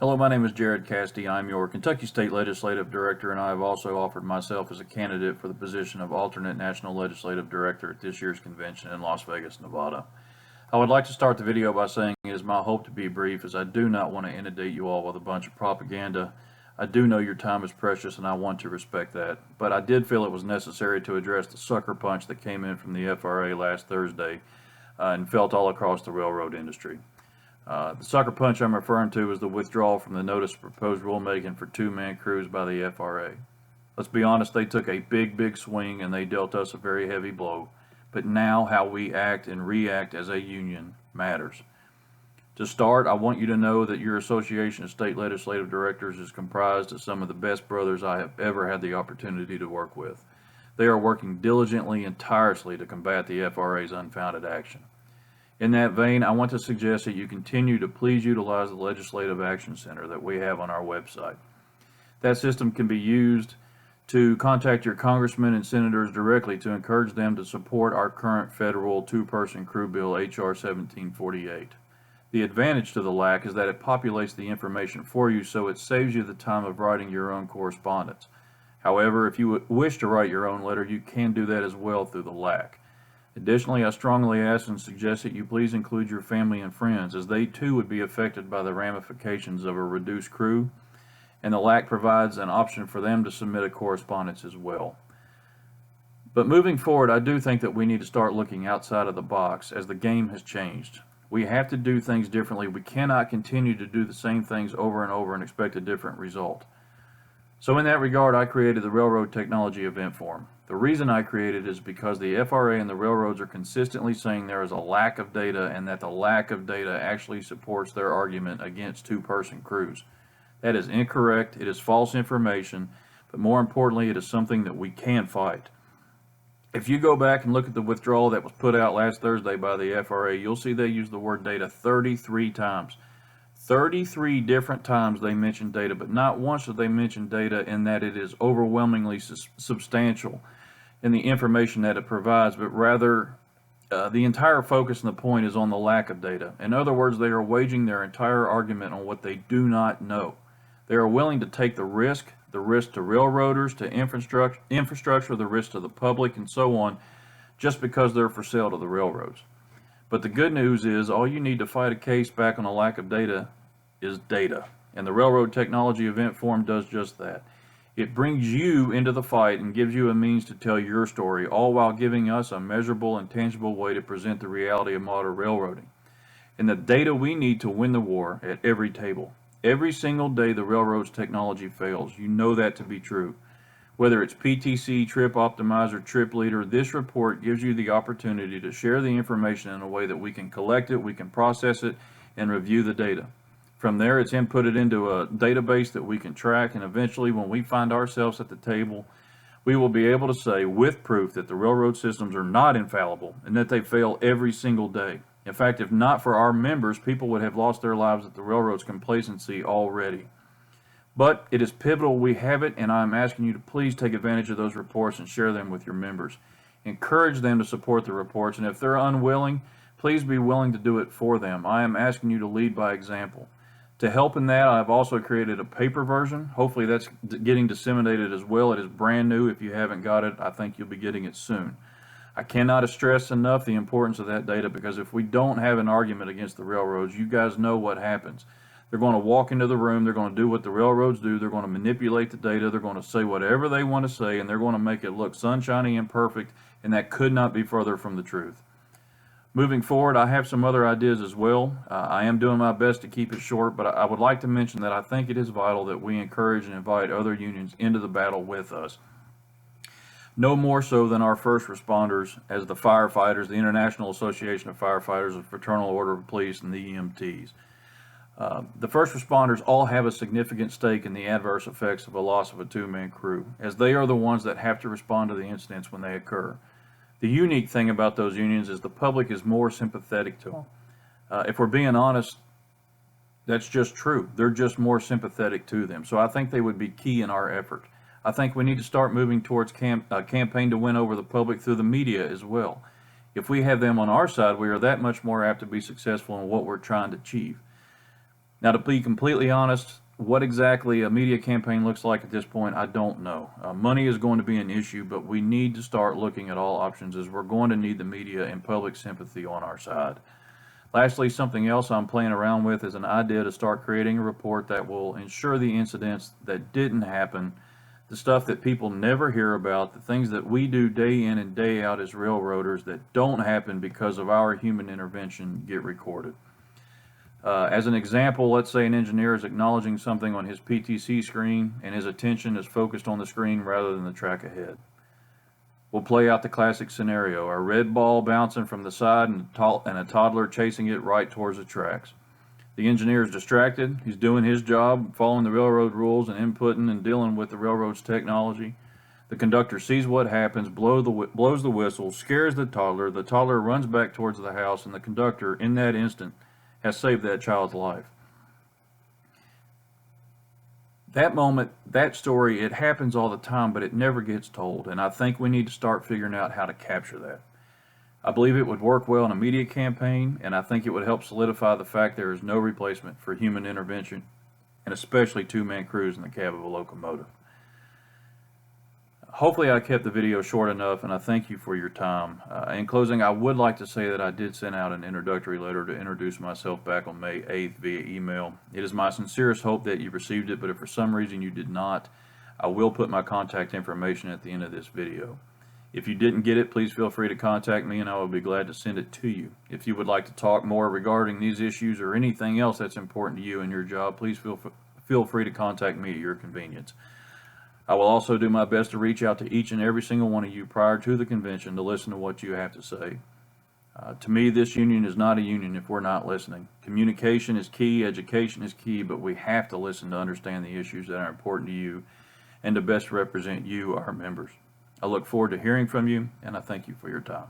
Hello, my name is Jared Cassidy. I'm your Kentucky State Legislative Director, and I have also offered myself as a candidate for the position of alternate National Legislative Director at this year's convention in Las Vegas, Nevada. I would like to start the video by saying it is my hope to be brief, as I do not want to inundate you all with a bunch of propaganda. I do know your time is precious, and I want to respect that, but I did feel it was necessary to address the sucker punch that came in from the FRA last Thursday and felt all across the railroad industry. The sucker punch I'm referring to is the withdrawal from the notice of proposed rulemaking for two-man crews by the FRA. Let's be honest, they took a big swing and they dealt us a very heavy blow. But now how we act and react as a union matters. To start, I want you to know that your Association of State Legislative Directors is comprised of some of the best brothers I have ever had the opportunity to work with. They are working diligently and tirelessly to combat the FRA's unfounded action. In that vein, I want to suggest that you continue to please utilize the Legislative Action Center that we have on our website. That system can be used to contact your congressmen and senators directly to encourage them to support our current federal two-person crew bill, H.R. 1748. The advantage to the LAC is that it populates the information for you, so it saves you the time of writing your own correspondence. However, if you wish to write your own letter, you can do that as well through the LAC. Additionally, I strongly ask and suggest that you please include your family and friends, as they too would be affected by the ramifications of a reduced crew, and the LAC provides an option for them to submit a correspondence as well. But moving forward, I do think that we need to start looking outside of the box, as the game has changed. We have to do things differently. We cannot continue to do the same things over and over and expect a different result. So in that regard, I created the Railroad Technology Event Forum. The reason I created it is because the FRA and the railroads are consistently saying there is a lack of data, and that the lack of data actually supports their argument against two-person crews. That is incorrect, it is false information, but more importantly, it is something that we can fight. If you go back and look at the withdrawal that was put out last Thursday by the FRA, you'll see they used the word data 33 times. 33 different times they mentioned data, but not once did they mention data in that it is overwhelmingly substantial in the information that it provides, but rather the entire focus and the point is on the lack of data. In other words, they are waging their entire argument on what they do not know. They are willing to take the risk to railroaders, to infrastructure, the risk to the public, and so on, just because they're for sale to the railroads. But the good news is all you need to fight a case back on a lack of data is data. And the Railroad Technology Event Forum does just that. It brings you into the fight and gives you a means to tell your story, all while giving us a measurable and tangible way to present the reality of modern railroading and the data we need to win the war at every table. Every single day the railroad's technology fails. You know that to be true. Whether it's PTC, Trip Optimizer, Trip Leader, this report gives you the opportunity to share the information in a way that we can collect it, we can process it, and review the data. From there, it's inputted into a database that we can track, and eventually when we find ourselves at the table, we will be able to say with proof that the railroad systems are not infallible and that they fail every single day. In fact, if not for our members, people would have lost their lives at the railroad's complacency already. But it is pivotal we have it, and I'm asking you to please take advantage of those reports and share them with your members. Encourage them to support the reports, and if they're unwilling, please be willing to do it for them. I am asking you to lead by example. To help in that, I've also created a paper version. Hopefully that's getting disseminated as well. It is brand new. If you haven't got it, I think you'll be getting it soon. I cannot stress enough the importance of that data, because if we don't have an argument against the railroads, you guys know what happens. They're going to walk into the room, they're going to do what the railroads do, they're going to manipulate the data, they're going to say whatever they want to say, and they're going to make it look sunshiny and perfect, and that could not be further from the truth. Moving forward, I have some other ideas as well. I am doing my best to keep it short, but I would like to mention that I think it is vital that we encourage and invite other unions into the battle with us. No more so than our first responders, as the firefighters, the International Association of Firefighters, the Fraternal Order of Police, and the EMTs. The first responders all have a significant stake in the adverse effects of a loss of a two-man crew, as they are the ones that have to respond to the incidents when they occur. The unique thing about those unions is the public is more sympathetic to them. If we're being honest, that's just true. They're just more sympathetic to them. So I think they would be key in our effort. I think we need to start moving towards campaign to win over the public through the media as well. If we have them on our side, we are that much more apt to be successful in what we're trying to achieve. Now, to be completely honest, what exactly a media campaign looks like at this point, I don't know. Money is going to be an issue, but we need to start looking at all options as we're going to need the media and public sympathy on our side. Lastly, something else I'm playing around with is an idea to start creating a report that will ensure the incidents that didn't happen, the stuff that people never hear about, the things that we do day in and day out as railroaders that don't happen because of our human intervention get recorded. As an example, let's say an engineer is acknowledging something on his PTC screen and his attention is focused on the screen rather than the track ahead. We'll play out the classic scenario, a red ball bouncing from the side and a toddler chasing it right towards the tracks. The engineer is distracted, he's doing his job, following the railroad rules and inputting and dealing with the railroad's technology. The conductor sees what happens, blows the whistle, scares the toddler runs back towards the house, and the conductor, in that instant, has saved that child's life. That moment, that story, it happens all the time, but it never gets told, and I think we need to start figuring out how to capture that. I believe it would work well in a media campaign, and I think it would help solidify the fact there is no replacement for human intervention, and especially two-man crews in the cab of a locomotive. Hopefully I kept the video short enough, and I thank you for your time. In closing, I would like to say that I did send out an introductory letter to introduce myself back on May 8th via email. It is my sincerest hope that you received it, but if for some reason you did not, I will put my contact information at the end of this video. If you didn't get it, please feel free to contact me and I will be glad to send it to you. If you would like to talk more regarding these issues or anything else that's important to you in your job, please feel free to contact me at your convenience. I will also do my best to reach out to each and every single one of you prior to the convention to listen to what you have to say. To me, this union is not a union if we're not listening. Communication is key, education is key, but we have to listen to understand the issues that are important to you and to best represent you, our members. I look forward to hearing from you, and I thank you for your time.